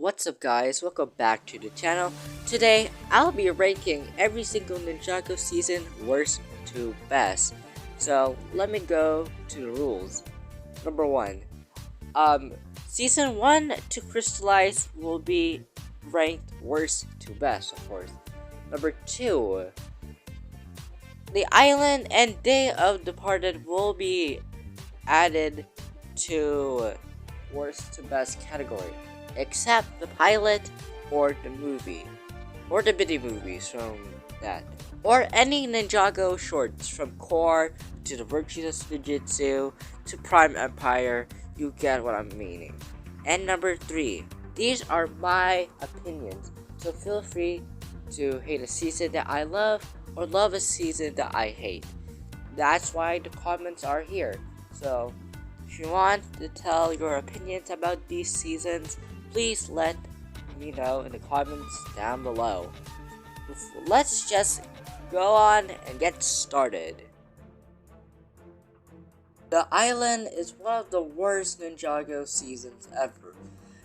What's up guys, welcome back to the channel. Today, I'll be ranking every single Ninjago season worst to best. So, let me go to the rules. Number 1. Season 1 to Crystallize will be ranked worst to best, of course. Number 2. The Island and Day of Departed will be added to worst to best category, except the pilot or the movie, or the mini movies from that, or any Ninjago shorts from Core to the Virtuous Ninjutsu to Prime Empire. You get what I'm meaning. And number 3, these are my opinions, so feel free to hate a season that I love or love a season that I hate. That's why the comments are here. So if you want to tell your opinions about these seasons, please let me know in the comments down below. Let's just go on and get started. The Island is one of the worst Ninjago seasons ever.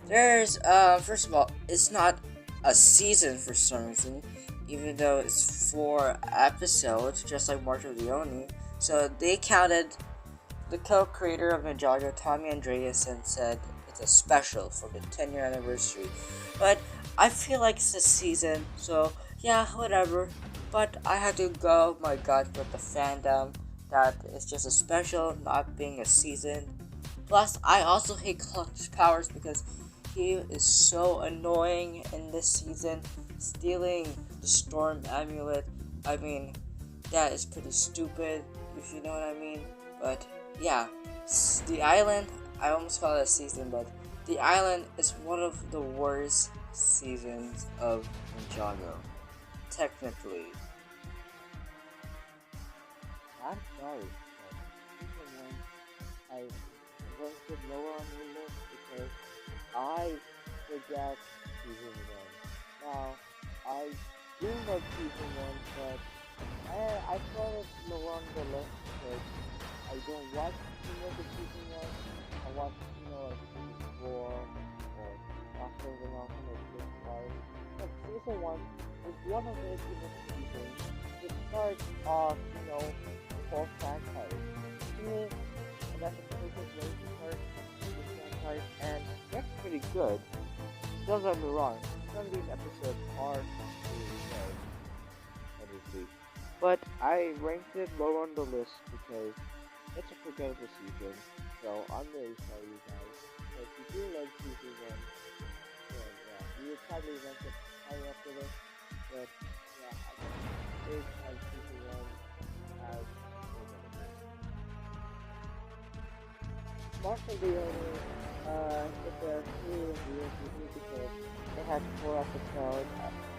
There's, first of all, it's not a season for some reason, even though it's 4 episodes, just like March of the Oni. So they counted the co-creator of Ninjago, Tommy Andreasen, said it's a special for the 10-year anniversary. But I feel like it's a season, so yeah, whatever. But I had to go my gut with the fandom that it's just a special, not being a season. Plus, I also hate Clutch Powers because he is so annoying in this season, stealing the Storm Amulet. I mean, that is pretty stupid, if you know what I mean. But yeah, the Island, I almost call it a season, but the Island is one of the worst seasons of Ninjago, technically. I'm sorry, but season 1, I ranked it lower on the list because I forgot season 1. Now, I do love season 1, but I thought it lower on the list because I don't watch the season 1. I watch, like season 4 or after the mountain or season 5. But season 1 is one of the seasons. It starts off, full franchise. To me, that's a perfect way to start the franchise, and that's pretty good. Don't get me wrong, some of these episodes are really good, obviously. But I ranked it low on the list because it's a forgettable season. So I'm really sorry, you guys. But if you do like season 1, then yeah, you would probably rank it higher up the list. But yeah, I did like season 1 as Marshall the only it's a really weird movie because it has 4 episodes.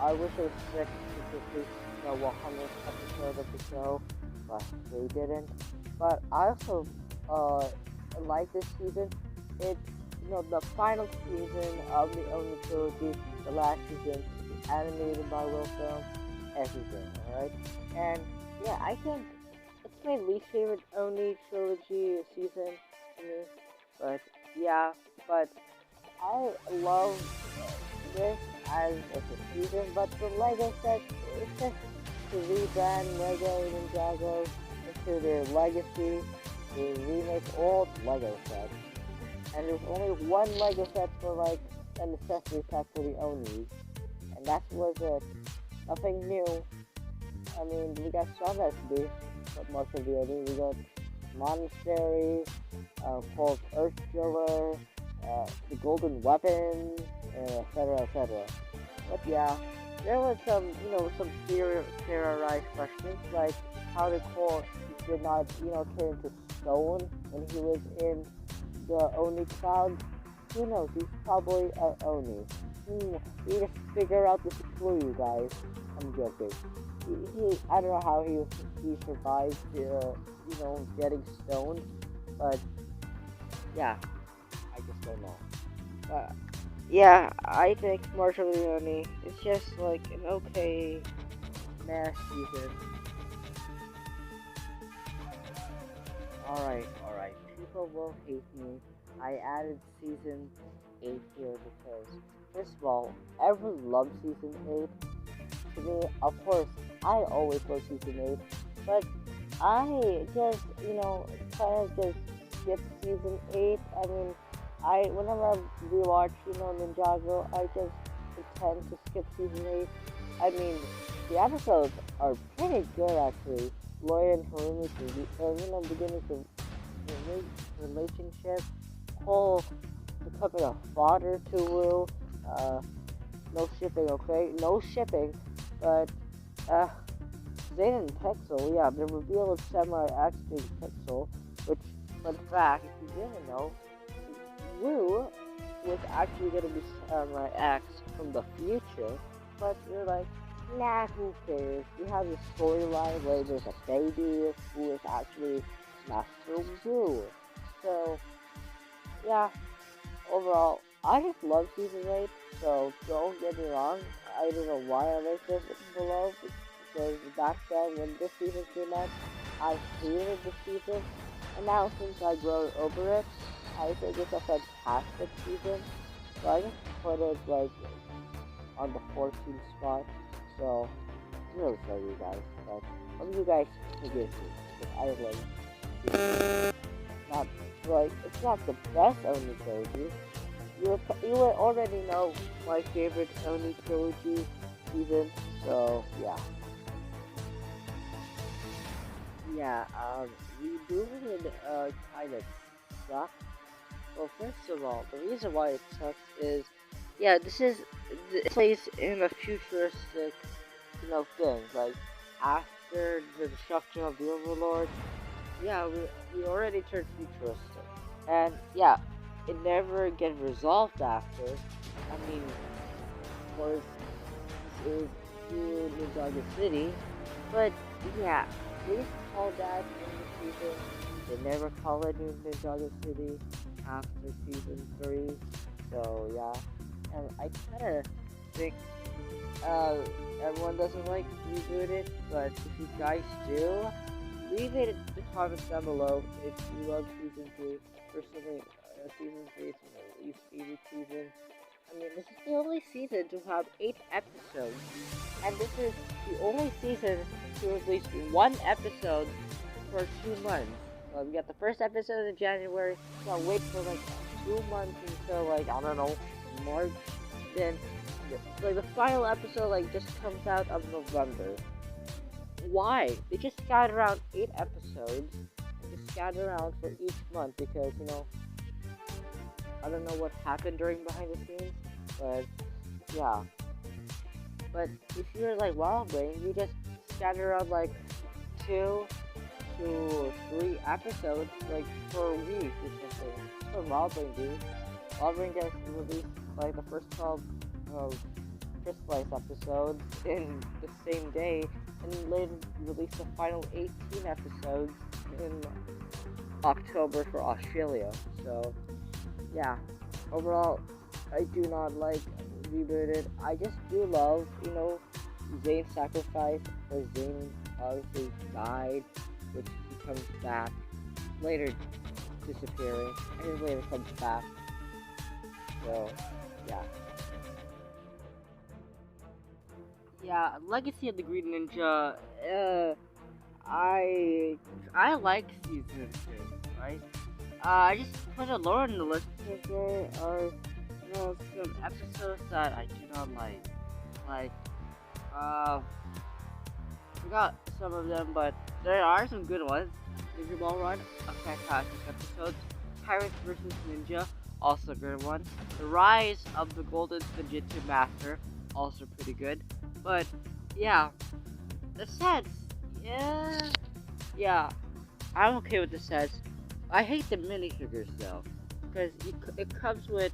I wish it was 6 to complete the 100th episode of the show, but they didn't. But I also like this season. It's the final season of the Oni trilogy, the last season, animated by Will Film, everything, alright? And yeah, I think it's my least favorite Oni trilogy season to me. But yeah, but I love this as a season, but the Lego set, it's just to rebrand Lego Ninjago into their legacy, to remake old Lego sets. And there's only one Lego set for like a necessity set for the Onis, and that was it. Nothing new. I mean, we got some SD, but most of the Oni, we got Monastery, called Earth Driller, the Golden Weapon, etc., etc. But yeah, there was some, some theorized questions, like how the core did not, turn into stone when he was in the Oni cloud. Who knows? He's probably an Oni. We need to figure out this clue, you guys. I'm joking. I don't know how he survived, getting stoned, but yeah, I just don't know. Yeah, I think Marshall Leone is just like an okay mess season. Alright, people will hate me. I added season 8 here because, first of all, everyone loves Season 8. To me, of course, I always love Season 8, but I just, kind of just skip Season 8. I mean, whenever I rewatch, Ninjago, I just pretend to skip Season 8. I mean, the episodes are pretty good actually. Lloyd and Harumi's, beginning to relationship, whole becoming a father to Wu. No shipping, okay? No shipping, but Zane and Pixel, yeah, the reveal of Samurai X being Pixel, which, fun fact, if you didn't know, Wu was actually going to be Samurai X from the future, but you're like, nah, who cares? We have this storyline where there's a baby who is actually Master Wu. So, yeah, overall, I just love Season 8, so don't get me wrong. I don't know why I like this below, because back then when this season came out, I hated the season, and now since I grown over it, I think it's a fantastic season. So I just put it like on the 14th spot. So I'm really sorry, you guys, but hope you guys forgive me. Because I like not it's not the best Oni trilogy. You would already know my favorite Oni trilogy season. So yeah. Yeah, rebooting kind of sucks. Well, first of all, the reason why it sucks is, yeah, it plays in a futuristic, thing. Like, after the destruction of the Overlord, yeah, we already turned futuristic. And, yeah, it never gets resolved after. I mean, of course, this is New Ninjago City, but, yeah, they just call that in the season. They never call it New Ninjago City after season 3. So yeah, and I kinda think everyone doesn't like rebooted, but if you guys do, leave it in the comments down below if you love season 3. Personally, season 3 is my least favorite season. I mean, this is the only season to have 8 episodes, and this is the only season to release 1 episode for 2 months. We got the first episode in January, so I'll wait for like 2 months until like, I don't know, March. Then like the final episode like just comes out of November. Why? They just scatter around 8 episodes and just scatter around for each month because, I don't know what happened during behind the scenes, but yeah. But if you're like Wild Brain, you just scatter around like 2 to 3 episodes, like for a week or something. That's what Wild Brain do. Wild Brain gets released like the first 12 Crystallize episodes in the same day, and later release the final 18 episodes in October for Australia. So yeah, overall, I do not like rebooted. I just do love, Zane's sacrifice, where Zane obviously died, which he comes back, later disappearing, and later comes back. So, yeah. Yeah, Legacy of the Green Ninja, I like season 2, right? I just put a lower in the list because there are, some episodes that I do not like. Like, forgot some of them, but there are some good ones. Ninja Ball Run, a fantastic episode. Pirates vs. Ninja, also a good one. The Rise of the Golden Ninjutsu Master, also pretty good. But, yeah, the sets, yeah, I'm okay with the sets. I hate the minifigures though, because it comes with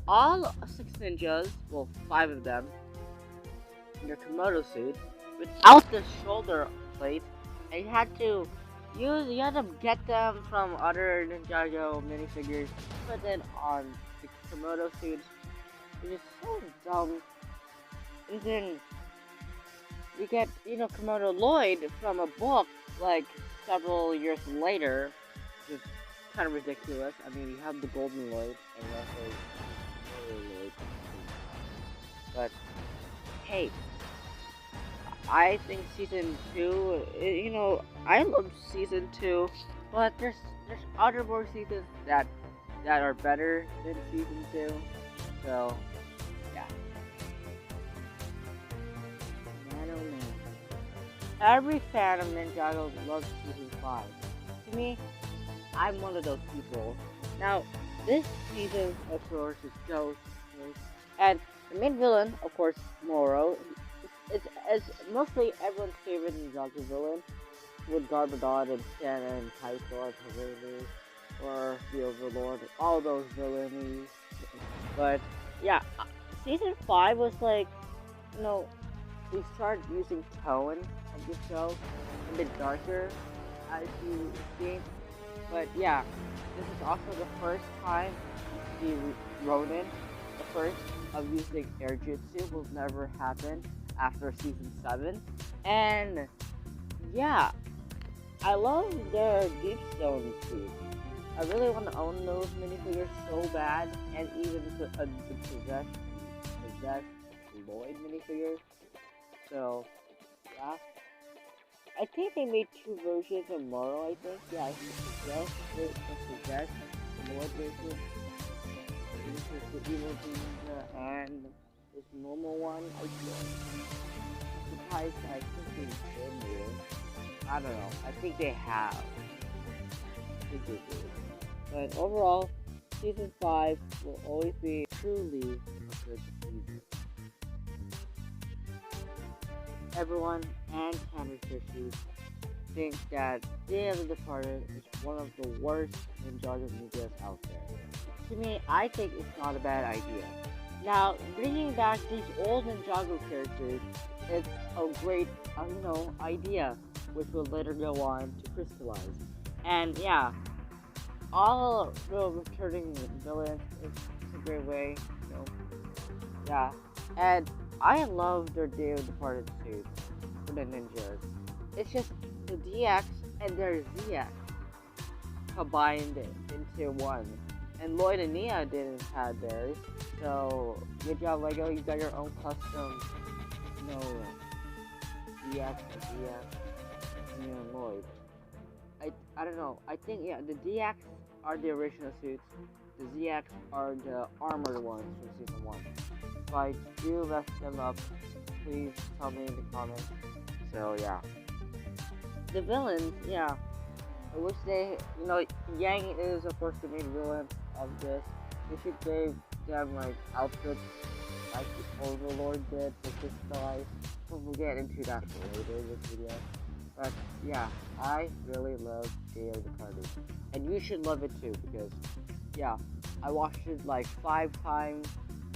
all 6 ninjas, well, 5 of them, in their Komodo suits, without the shoulder plate, and you had to get them from other Ninjago minifigures, put them on the Komodo suits, which is so dumb. And then you get, Komodo Lloyd from a book, like, several years later, which is kind of ridiculous. I mean, you have the Golden Lloyd, and you also But hey, I think season two. I love season two, but there's other more seasons that are better than season two. So yeah, man oh man, every fan of Ninjago loves season five. To me, I'm one of those people. Now, this season, of course, is Ghost, and the main villain, of course, Moro. It's mostly everyone's favorite Ninjago villain, with Garbodon and Shanna and Kaito and Haruno, or the Overlord, all those villainies. But yeah, season five was like, you know, we started using tone of the show a bit darker, as you see. But yeah, this is also the first time you see Ronin. The first of using air jutsu will never happen after season 7. And yeah, I love their Deep Stone suit. I really want to own those minifigures so bad, and even the possessed Lloyd minifigure. So yeah, I think they made two versions of Moro. I think yeah, I think the possessed Lloyd version. This is the evil ninja and this normal one. I think. Surprised I think they did it. I don't know. I think they have. I think they do. But overall, season 5 will always be truly a good season. Everyone and Candace Fishy think that Day of the Departed is one of the worst Ninjago medias out there. To me, I think it's not a bad idea. Now, bringing back these old Ninjago characters is a great, idea, which will later go on to crystallize. And yeah, all the returning villains is a great way, yeah. And I love their Day of the Departed suits for the ninjas. It's just the DX and their ZX combined into one. And Lloyd and Nia didn't have theirs. So good job, Lego. You got your own custom, DX and DX, and Lloyd. I don't know. I think yeah, the DX are the original suits. The ZX are the armored ones from season 1. If I do mess them up, please tell me in the comments. So yeah. The villains, yeah. I wish they, Yang is of course the main villain of this. We should give them like outfits like the Overlord did for Crystallize. We'll get into that later in this video. But yeah, I really love Day of the Departed. And you should love it too, because yeah, I watched it like 5 times,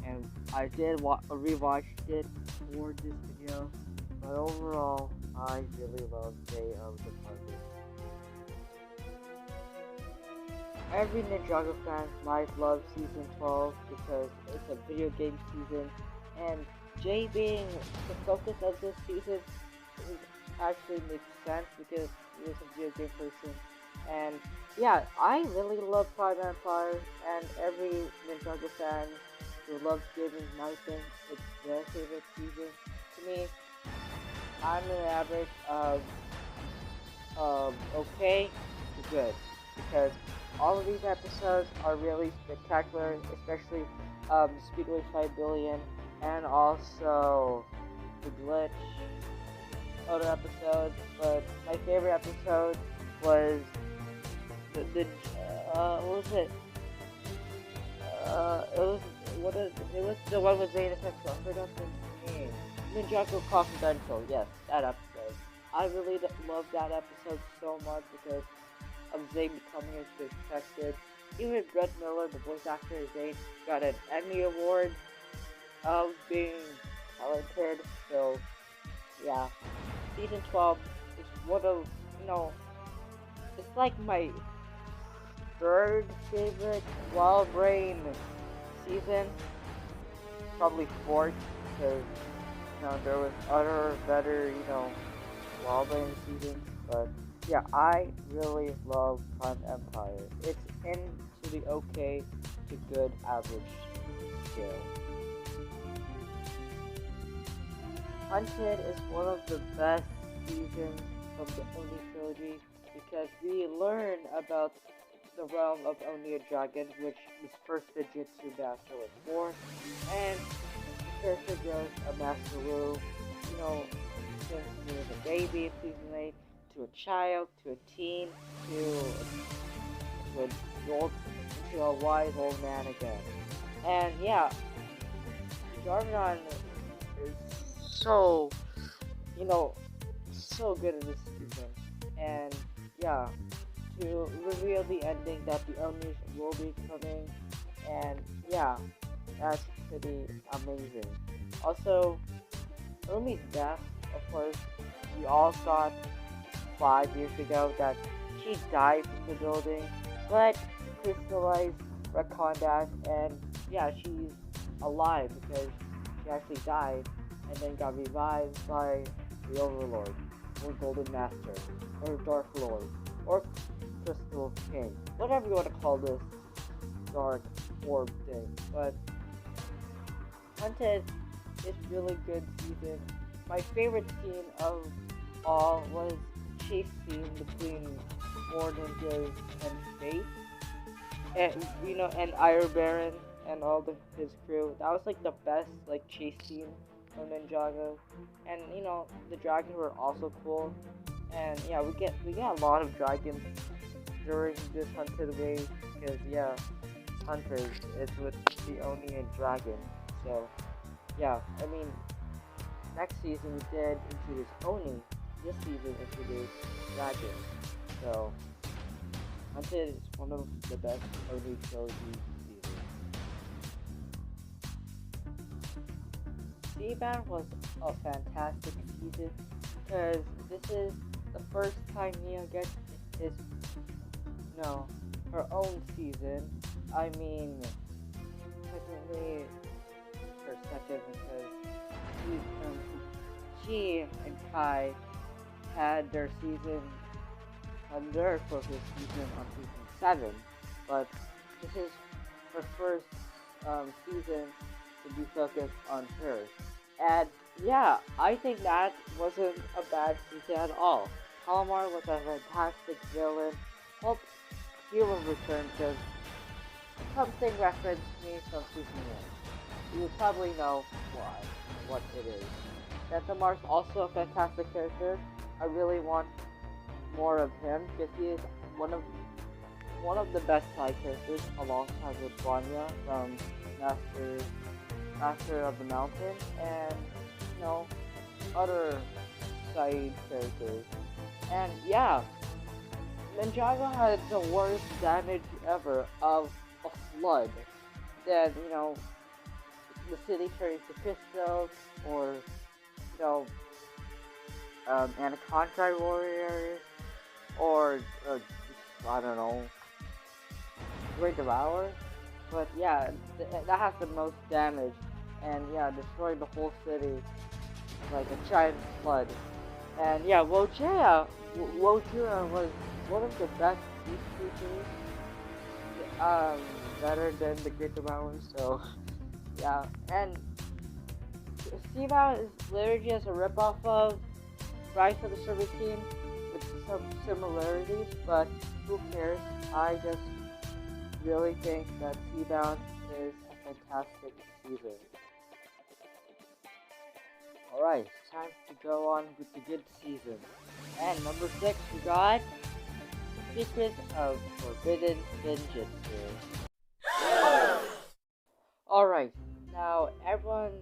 and I did rewatched it for this video. But overall, I really love Day of the Departed. Every Ninjago fan might love Season 12 because it's a video game season, and Jay being the focus of this season actually makes sense because he is a video game person. And yeah, I really love Prime Empire, and every Ninjago fan who loves gaming might think it's their favorite season. To me, I'm an average of okay to good, because all of these episodes are really spectacular, especially Speedway 5 billion, and also the glitch other episodes. But my favorite episode was what was it? It was the one with Zeta Petrol. I forgot the name. Ninjago Confidential. Yes, that episode. I really love that episode so much because of Zane becoming as expected. Even Brett Miller, the voice actor of Zane, got an Emmy Award of being talented. So yeah, season 12 is one of, it's like my 3rd favorite Wild Brain season. Probably 4th, because there was other better, Wild Brain seasons. But yeah, I really love Prime Empire. It's into the okay to good average scale. Hunted is one of the best seasons from the Oni trilogy because we learn about the realm of Oni a Dragon, which his first Fujitsu master was born, and the character grows a Master Wu, you know, since he was a baby in season 8, to a child, to a teen, to a old, to a wise old man again. And yeah, Jarvan is so, you know, so good in this season. And yeah, to reveal the ending that the Onis will be coming, and yeah, that's pretty amazing. Also, Umi's death, of course, we all thought 5 years ago that she died from the building, but crystallized retconned that, and yeah, she's alive because she actually died and then got revived by the Overlord, or Golden Master, or Dark Lord, or Crystal King, whatever you want to call this dark orb thing. But Hunted is really good season. My favorite scene of all was chase scene between four ninjas and Fate, and and Iron Baron and all his crew. That was like the best like chase scene from Ninjago, and the dragons were also cool. And yeah, we get a lot of dragons during this Hunted wave because yeah, Hunters is with the Oni and Dragon. So yeah, I mean next season we did introduce Oni. This season introduced Dragon. So Hunted is one of the best Oni trilogy seasons. Seabound was a fantastic season because this is the first time Mia gets his her own season. I mean, technically her second because she and Kai had their season on their focus season on season 7, but this is her first season to be focused on her. And yeah, I think that wasn't a bad season at all. Calamar was a fantastic villain. Hope he will return because something referenced me from season 1. You probably know why, what it is. Ventamar's also a fantastic character. I really want more of him because he is one of the best side characters alongside with Vanya from Master of the Mountain, and other side characters. And yeah, Ninjago had the worst damage ever of a flood. Then the city turns to crystals, or you know Anaconda warriors, or I don't know, Great Devourer. But yeah, that has the most damage, and yeah, destroyed the whole city like a giant flood. And yeah, Wojira was one of the best beast creatures, better than the Great Devourer. So yeah, and Seabound is literally just a ripoff of Rise of the Serpent Team with some similarities, but who cares? I just really think that Seabound is a fantastic season. Alright, it's time to go on with the good season. And number 6, we got Secrets of Forbidden Ninjutsu. Alright, now everyone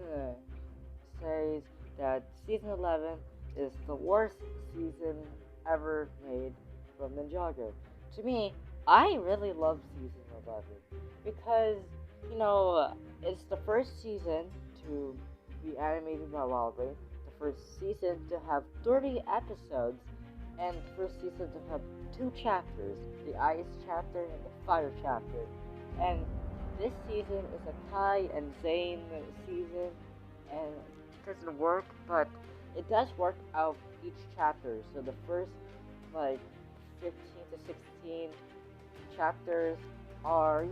says that season 11 is the worst season ever made from Ninjago. To me, I really love season 11 because, it's the first season to be animated by Wildbrain, the first season to have 30 episodes, and the first season to have 2 chapters, the Ice chapter and the Fire chapter. And this season is a Kai and Zane season, and it doesn't work, but it does work out each chapter. So the first 15 to 16 chapters are,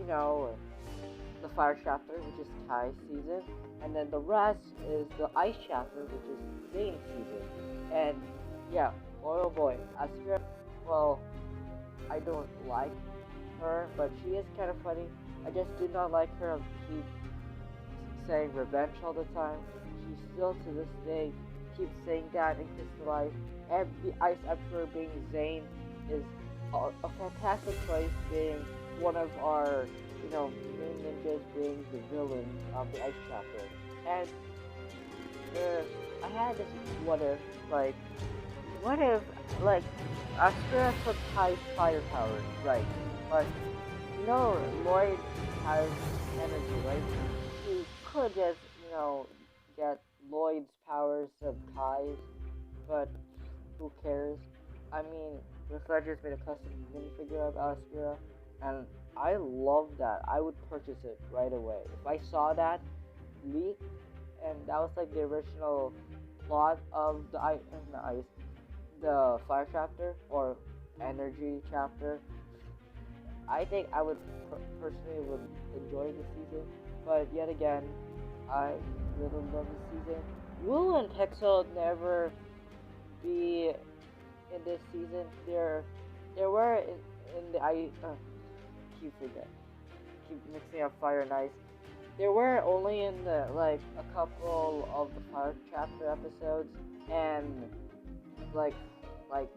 the Fire chapter, which is Kai's season, and then the rest is the ice chapter, which is Zane's season. And yeah, boy oh boy, Asura, well, I don't like her, but she is kind of funny. I just do not like her. Keep saying revenge all the time. She still to this day keeps saying that in Kiss the Life. And the Ice Emperor being Zane is a fantastic choice, being one of our, main ninjas being the villain of the Ice Chapter. And I had this like, what if, like, Asura took high fire power, right? But, Lloyd has energy, right? He could just, get Lloyd's powers of Kai's, but who cares? I mean, the Sledgers made a custom minifigure of Asura, and I love that. I would purchase it right away. If I saw that leak, and that was like the original plot of the fire chapter or energy chapter, I think I would personally would enjoy the season. But yet again, I really love the season. Will and Pixel never be in this season. There were in the keep mixing up fire and ice. There were only in the like a couple of the fire chapter episodes and like like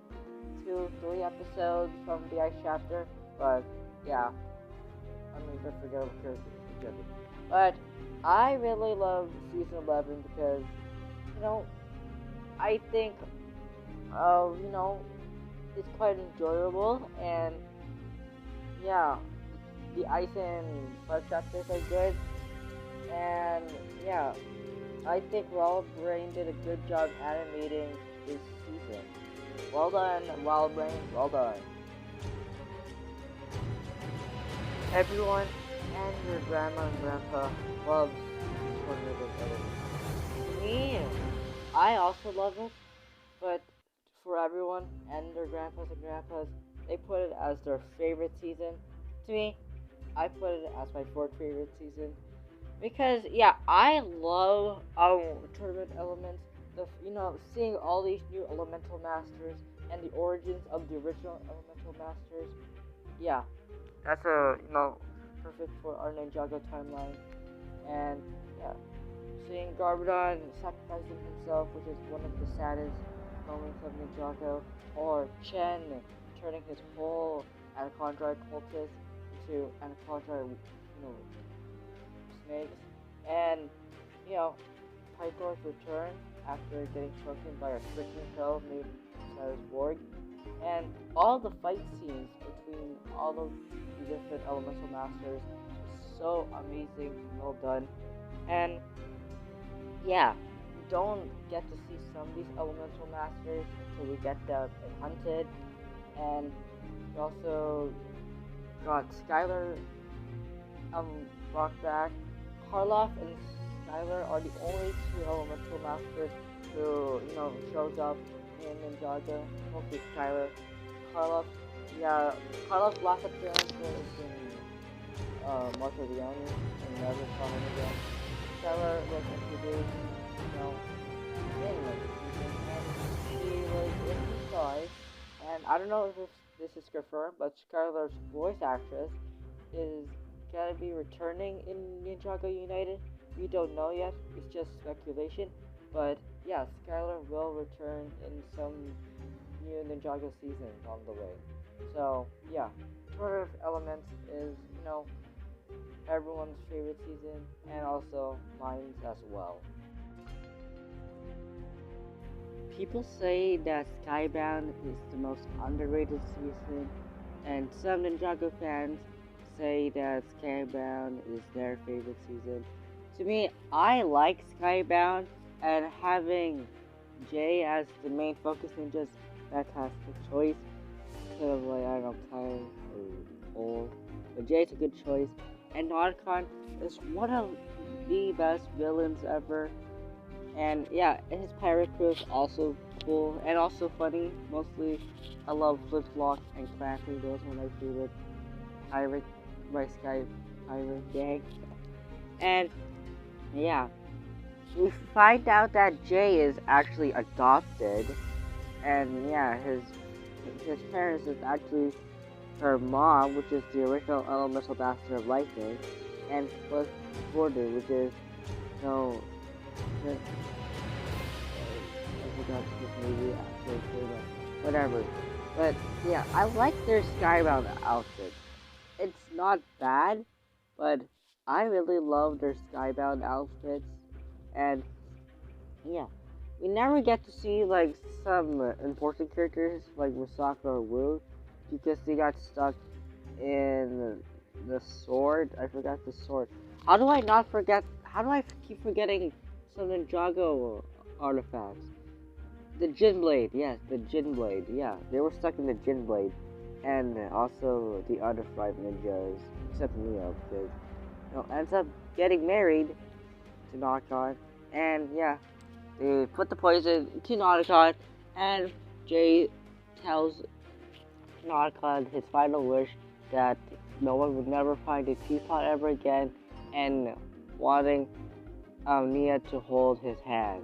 2-3 episodes from the ice chapter, but yeah, I mean they're forgettable characters. But I really love season 11 because I think it's quite enjoyable, and yeah, the ice and fire chapters are good, and yeah, I think Wild Brain did a good job animating this season. Well done, Wild Brain, well done. Everyone and your grandma and grandpa loves Tornado of Element. Me, I also love it, but for everyone and their grandpas and grandpas, they put it as their favorite season. To me, I put it as my fourth favorite season because yeah, I love tournament elements. Seeing all these new elemental masters and the origins of the original elemental masters. Yeah, that's perfect for our Ninjago timeline. And yeah, seeing Garbodon sacrificing himself, which is one of the saddest moments of Ninjago, or Chen turning his whole Anachondrite cultist into Anachondrite, snakes, and Pythor's return after getting shrunken by a freaking pill named Cyrus Borg, and all the fight scenes between all of the different elemental masters is so amazing, well done, and yeah, we don't get to see some of these elemental masters until we get them in Hunted, and we also got Skylar brought back. Karloff and Skylar are the only two elemental masters who, shows up in Ninjago. Mostly Skylar. Karloff's last appearance was in Marshall the Army, and never saw him again. Skylar was introduced, in the season, and she was in disguise, and I don't know if this is confirmed, but Skylar's voice actress is gonna be returning in Ninjago United. We don't know yet, it's just speculation, but yeah, Skylar will return in some new Ninjago seasons on the way. So yeah, Tournament of Elements is, everyone's favorite season, and also mine's as well. People say that Skybound is the most underrated season, and some Ninjago fans say that Skybound is their favorite season. To me, I like Skybound, and having Jay as the main focus ninja is a fantastic choice. Instead of like, I don't know, Kyle or Cole. But Jay's a good choice. And Narcon is one of the best villains ever. And yeah, his pirate crew is also cool and also funny. Mostly, I love Flip Flock and Clancy. Those are my favorite pirate by Sky pirate gang. And yeah, we find out that Jay is actually adopted, and yeah, his parents is actually her mom, which is the original elemental master of lightning, and plus Gordon, which is no, I forgot this movie actually, whatever. But yeah, I like their skybound outfit. It's not bad, but I really love their skybound outfits, and yeah, we never get to see like some important characters like Misaka or Wu because they got stuck in the sword. I forgot the sword. How do I not forget? How do I keep forgetting some Ninjago artifacts? The Jin Blade, yes, the Jin Blade, yeah. They were stuck in the Jin Blade. And also the other 5 ninjas, except Neo, because ends up getting married to Narcon. And yeah, they put the poison to Narcon, and Jay tells Narcon his final wish that no one would never find a teapot ever again, and wanting Nia to hold his hand.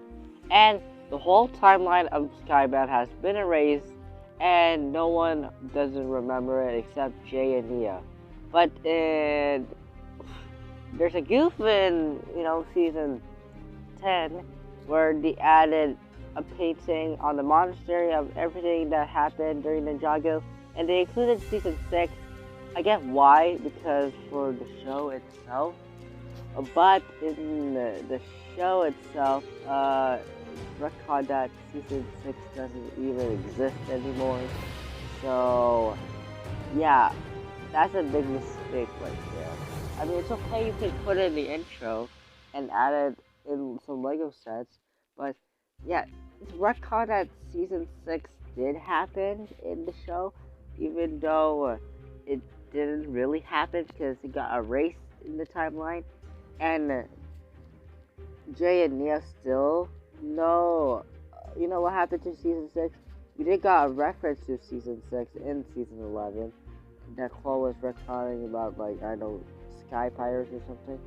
And the whole timeline of Skybound has been erased, and no one doesn't remember it except Jay and Nia. But there's a goof in, season 10 where they added a painting on the monastery of everything that happened during Ninjago, and they included season 6. I get why, because for the show itself, but in the show itself, record that season 6 doesn't even exist anymore. So, yeah, that's a big mistake right there. I mean, it's okay you can put it in the intro and add it in some Lego sets, but yeah, it's record that season 6 did happen in the show, even though it didn't really happen because it got erased in the timeline. And Jay and Nia still know, what happened to season 6? We did got a reference to season 6 in season 11. That Chloe was recording about, like, I don't know, Sky Pirates or something.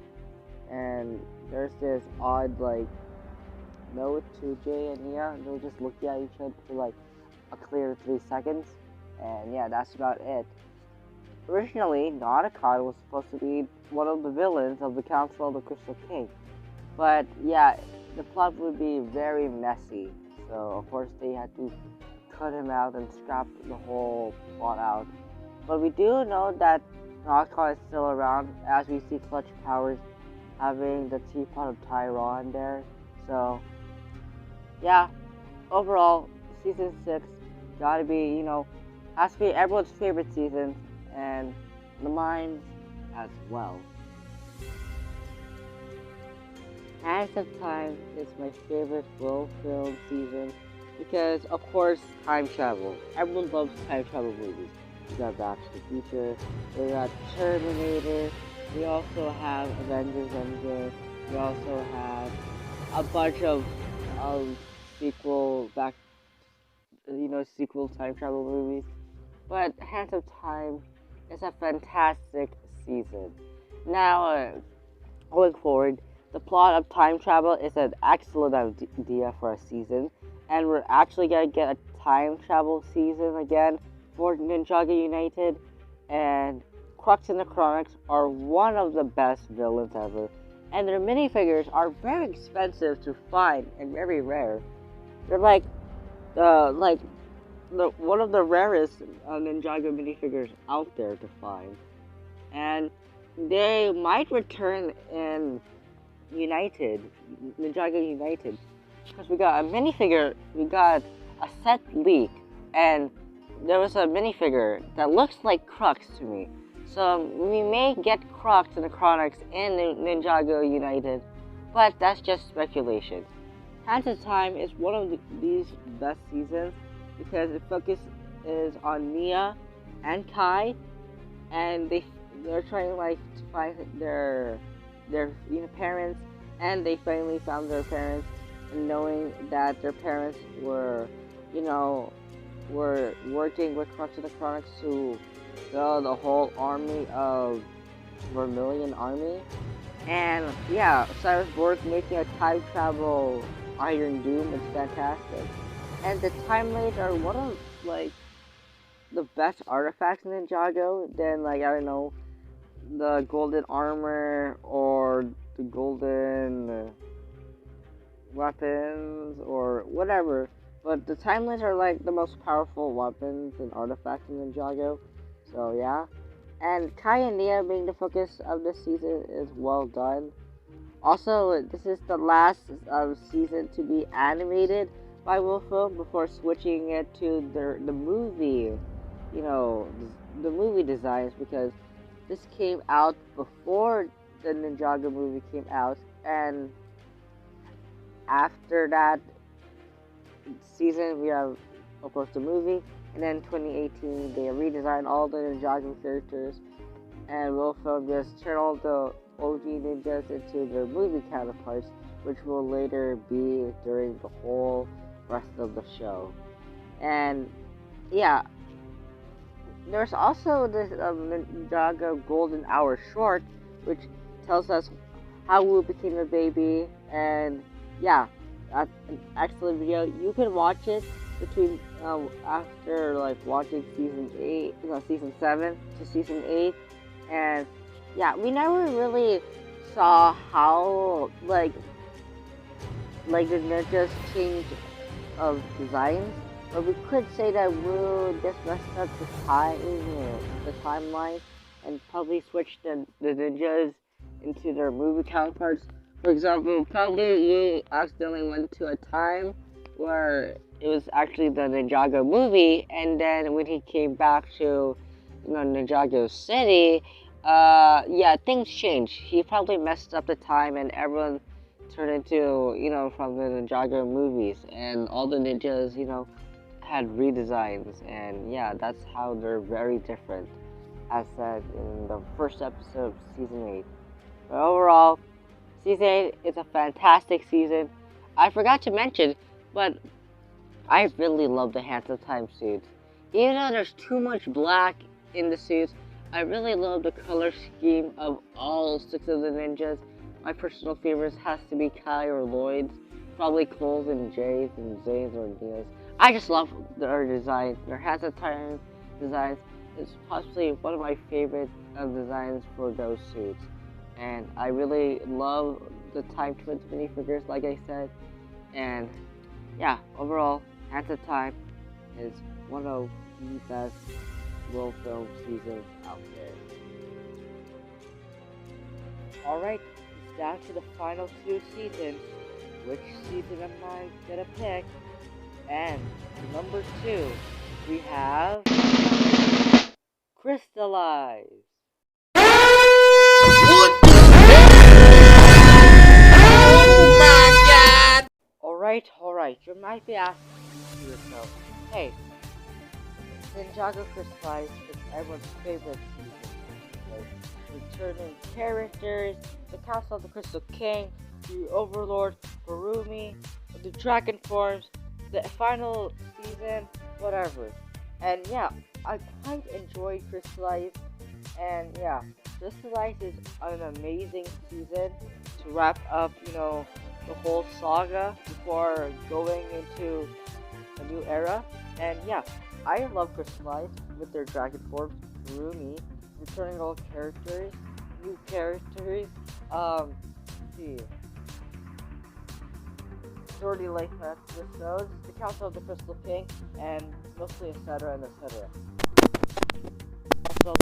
And there's this odd, like, note to Jay and Nia. They'll just look at each other for, like, a clear 3 seconds. And yeah, that's about it. Originally, Nauticon was supposed to be one of the villains of the Council of the Crystal King. But yeah, the plot would be very messy. So of course they had to cut him out and scrap the whole plot out. But we do know that Nauticon is still around, as we see Clutch Powers having the Teapot of Tyron there. So yeah, overall, season 6 gotta be, has to be everyone's favorite season, and the mine as well. Hands of Time is my favorite role film season because, of course, time travel. Everyone loves time travel movies. We got Back to the Future, we got Terminator, we also have Avengers Endgame, we also have a bunch of sequel time travel movies. But Hands of Time is a fantastic season. Now, going forward, the plot of time travel is an excellent idea for a season, and we're actually gonna get a time travel season again for Ninjago United, and Crux and the Chronics are one of the best villains ever, and their minifigures are very expensive to find and very rare. They're like one of the rarest Ninjago minifigures out there to find, and they might return in Ninjago United, because we got a minifigure, we got a set leak, and there was a minifigure that looks like Crux to me. So we may get Crux and the Chronics in Ninjago United, but that's just speculation. Hands of Time is one of these best seasons because it focuses on Nia and Kai, and they're trying to find their parents, and they finally found their parents, and knowing that their parents were working with Crux of the Chronics to kill the whole army of Vermilion Army, And yeah, Cyberborg making a time travel Iron Doom is fantastic. And the time blades are one of like the best artifacts in Ninjago. Then like I don't know, the golden armor or the golden weapons or whatever. But the timelines are like the most powerful weapons and artifacts in Ninjago. So yeah. And Kai and Nia being the focus of this season is well done. Also, this is the last season to be animated by Wolfilm before switching it to the movie, you know, the movie designs, because this came out before the Ninjago movie came out, and after that season we have, of course, the movie, and then 2018 they redesigned all the Ninjago characters, and Wolfilm just turned all the OG ninjas into their movie counterparts, which will later be during the whole rest of the show. And yeah, there's also this Ninjago Golden Hour short, which tells us how Wu became a baby, and yeah, that's an excellent video. You can watch it between after like watching season 7 to season 8, and yeah, we never really saw how like the ninjas change of designs, but we could say that Wu just messed up the timeline, and probably switched the ninjas into their movie counterparts. For example, probably Wu accidentally went to a time where it was actually the Ninjago movie, and then when he came back to Ninjago City, yeah, things changed. He probably messed up the time, and everyone turned into, from the Ninjago movies, and all the ninjas, had redesigns, and yeah, that's how they're very different, as said in the first episode of season 8. But overall, season 8 is a fantastic season. I forgot to mention, but I really love the Hands of Time suits. Even though there's too much black in the suits, I really love the color scheme of all 6 of the ninjas. My personal favorites has to be Kai or Lloyd's, probably Cole's and Jay's and Zane's or Nia's. I just love their designs. Their Hands of Time designs is possibly one of my favorite designs for those suits. And I really love the Time Twins minifigures, like I said. And yeah, overall, Hands of Time is one of the best Wolfilm seasons out there. Alright, it's down to the final 2 seasons. Which season am I gonna pick? And number 2, we have Crystallize. What the heck? Oh my god! Alright, you might be asking yourself, hey, Ninjago Crystallize is everyone's favorite season. Returning characters, the Council of the Crystal King, the Overlord, Barumi, the Dragon Forms, the final season, whatever. And yeah, I quite enjoyed Crystallize, and yeah, Crystallize is an amazing season to wrap up, the whole saga before going into a new era. And yeah, I love Crystallize with their Dragon Forms, Barumi, returning all characters, new characters, let's see, story life episodes, the Council of the Crystal King, and mostly etc. and etc. Also,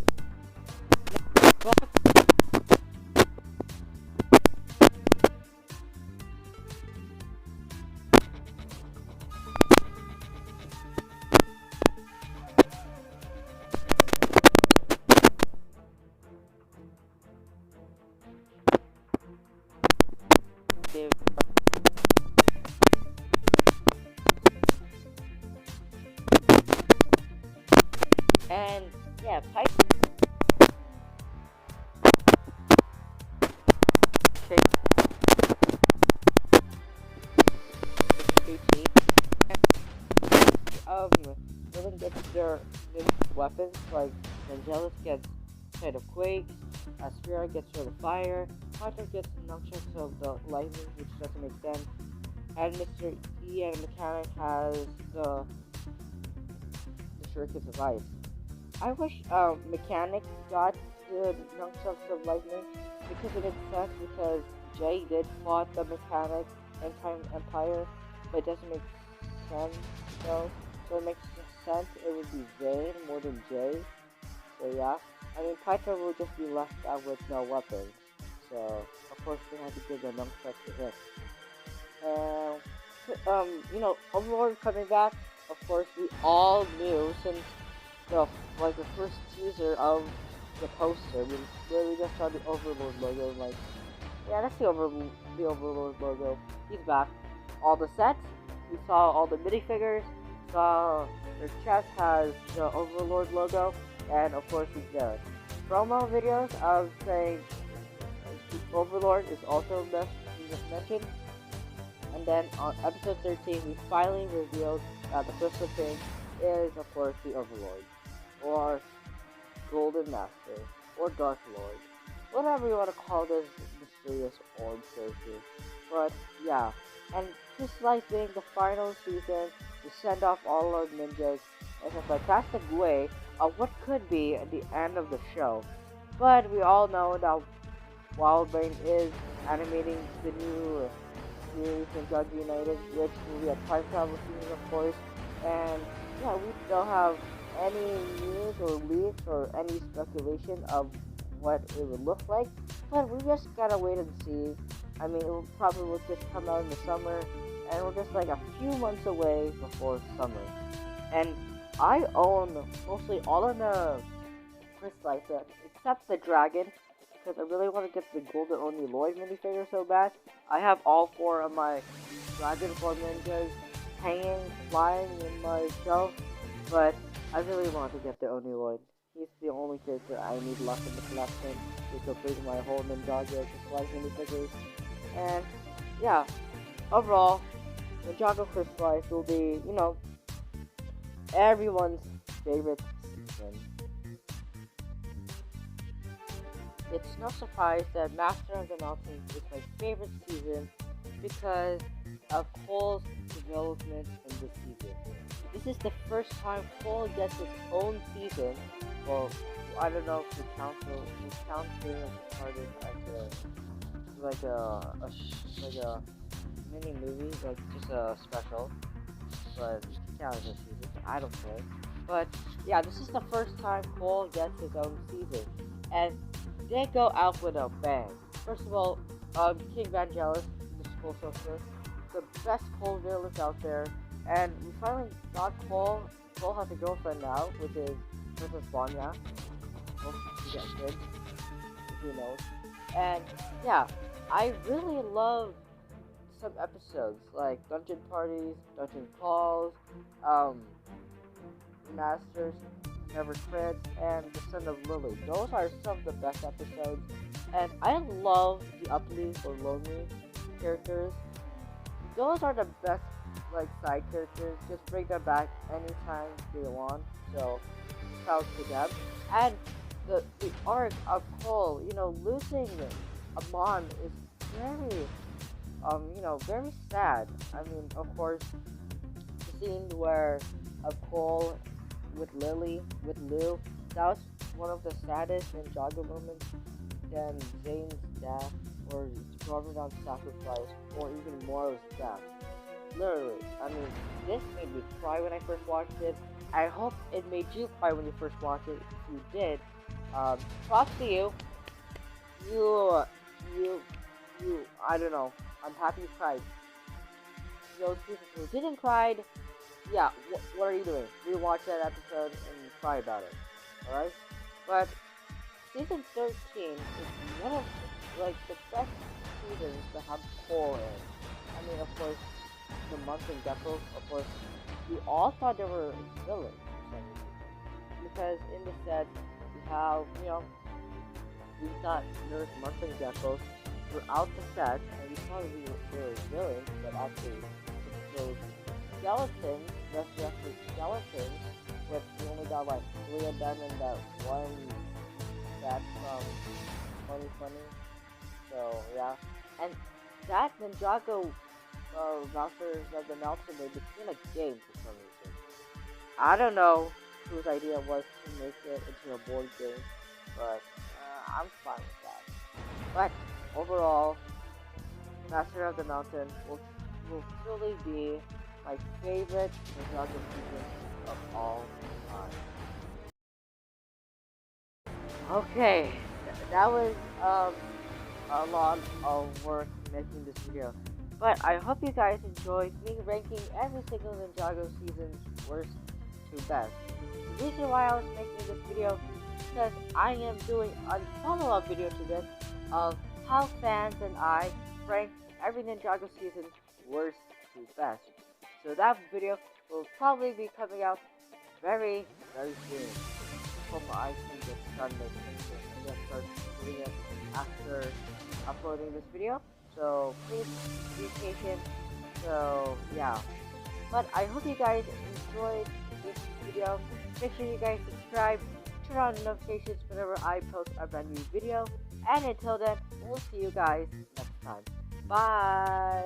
and yeah, Pipe. Villain gets their new weapons, like Angelus gets Shade of Quakes, Aspira gets Sword of Fire, Pato gets nunchucks of the lightning, which doesn't make sense. And Mr. E and Mechanic has the shurikens of ice. I wish Mechanic got the nunchucks of lightning because it makes sense because Jay did fought the Mechanic in Time Empire, but it doesn't make sense though. So it makes sense it would be Zane more than Jay. So yeah, I mean Python will just be left out with no weapons. So of course they had to give the nunchucks to him. Overlord coming back. Of course, we all knew since the first teaser of the poster, where we just saw the Overlord logo. And, yeah, that's the Overlord logo. He's back. All the sets. We saw all the minifigures. Saw their chest has the Overlord logo, and of course he's there. Promo videos of saying Overlord is also just mentioned. And then on episode 13, we finally revealed that the Crystal King is, of course, the Overlord, or Golden Master, or Dark Lord, whatever you want to call this mysterious orb character. But yeah, and just like being the final season to send off all our ninjas in a fantastic way of what could be the end of the show. But we all know that Wildbrain is animating the new series Ninjago United, which will be a time travel series, of course. And yeah, we don't have any news or leaks or any speculation of what it would look like, but we just gotta wait and see. I mean, it will probably just come out in the summer, and we're just like a few months away before summer. And I own mostly all of the crystallite sets, except the dragon, because I really want to get the Golden Oni Lloyd minifigure so bad. I have all 4 of my Dragon Form ninjas hanging, flying in my shelf, but I really want to get the Oni Lloyd. He's the only character I need left in the collection to complete my whole Ninjago crystallized minifigures. And yeah, overall, Ninjago crystallized will be, everyone's favorite season. It's no surprise that Master of the Mountains is my favorite season because of Cole's development in this season. This is the first time Cole gets his own season. Well, I don't know if the council being as part of like a mini movie, like just a special. But it counts as a season. I don't care. But yeah, this is the first time Cole gets his own season, and they go out with a bang. First of all, King Vangelis, the Skull Sorcerer, the best Cole villains out there, and we finally got Cole. Cole has a girlfriend now, which is Princess Vanya. Hope she gets kids, who knows. And yeah, I really love some episodes like Dungeon Parties, Dungeon Calls, Masters Never Quits, and The Son of Lily. Those are some of the best episodes, and I love the Upleaf or Lonely characters. Those are the best side characters. Just bring them back anytime they want. So shout out to them. And the arc of Cole, losing Amon is very very sad. I mean, of course, the scene where Cole with Lily, with Lou, that was one of the saddest Ninjago moments than Zane's death, or Ramadan's sacrifice, or even Moro's death. Literally, I mean, this made me cry when I first watched it. I hope it made you cry when you first watched it. If you did, props to you. I don't know. I'm happy you cried. Those people who didn't cry, yeah, what are you doing? Rewatch that episode and cry about it. Alright? But season 13 is one of the best seasons to have Cole in. I mean, of course, the Month and Gecko, of course, we all thought they were villains for some reason. Because in the set, we have, we thought there was Month and Gecko throughout the set, and we thought they were villains, but actually, those skeletons, resurrected skeletons, which we only got 3 of them in that one set from 2020, So yeah, and that Ninjago Masters of the Mountain they became a game for some reason. I don't know whose idea was to make it into a board game, but I'm fine with that. But overall, Master of the Mountain will truly be my favorite Ninjago season of all time. Okay, that was a lot of work making this video. But I hope you guys enjoyed me ranking every single Ninjago season's worst to best. The reason why I was making this video is because I am doing a follow-up video to this of how fans and I rank every Ninjago season worst to best. So that video will probably be coming out very, very soon. Hope I can get done making it and then start doing it after uploading this video. So please be patient. So yeah. But I hope you guys enjoyed this video. Make sure you guys subscribe, turn on notifications whenever I post a brand new video. And until then, we'll see you guys next time. Bye!